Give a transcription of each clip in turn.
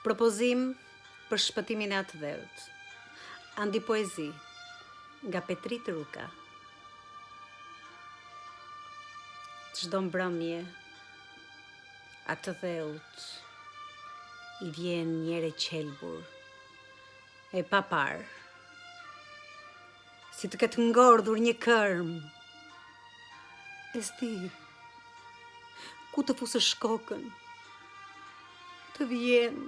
Propozim për shpëtimin e atë dheut. Andi poezi nga Petrit Ruka. Çdo mbrëmje atë dheut i vjen njëre qelbur e papar, si të ketë ngordhur një kërm. E s'di ku të fusësh kokën, të vjen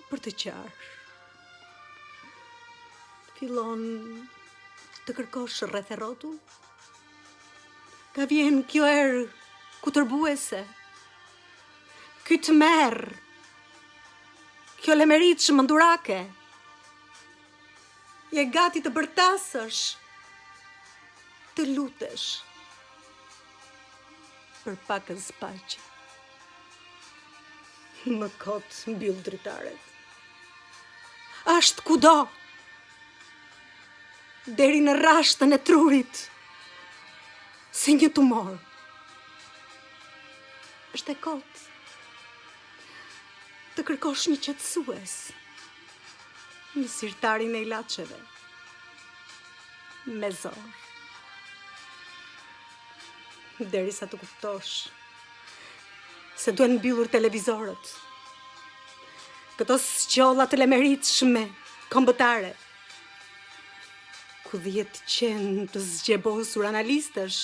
për të qarë. Fillon të kërkosh rreth e rrotull. Ka vjen kjo erë kutërbuese, ky tmerr, kjo lemeritshë mëndurake. Je gati të bërtasësh, të lutesh për pakën paqe. Më kot mbyll dritaret. Ashtë kudo, deri në rashtën e trurit, si një tumor. Është e kot të kërkosh një qetësues në sirtarin e ilaçeve, me zor. Derisa të kuptosh se duhen mbyllur televizorët, këto sqolla të lemeritshme kombëtare, ku 10 qenë të zgjebosur analistësh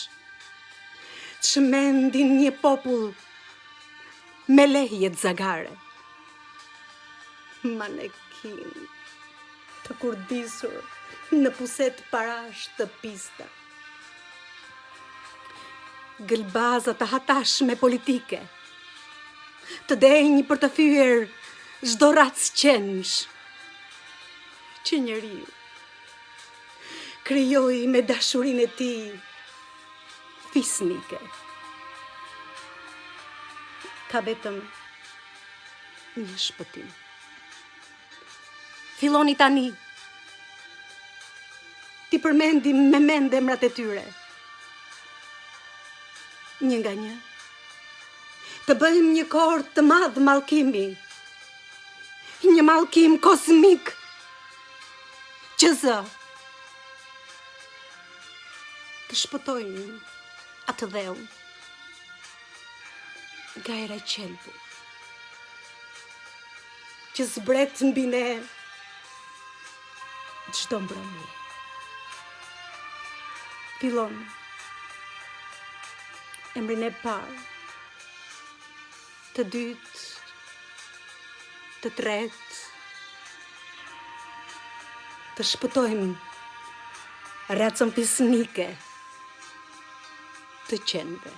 çmendin një popull me lehjet zagare. Manekin të kurdisur në puset parash të pista. Gëlbaza të hatashme politike, të denjë për të thyer çdo rac qenësh, që njeriu krijoi me dashurinë e tij fisnike. Ka vetëm një shpëtim. Filloni tani ti përmendim me mend emrat e tyre, një nga një, të bëjmë një kord të madh mallkimi, një mallkim kozmik që zë të shpëtojnë atë dheu nga era e qelbur që zbret mbi ne çdo mbrëmje. Fillon emrin e parë, të dytë, të tretë, të shpëtojmë racën fisnike të qenëve.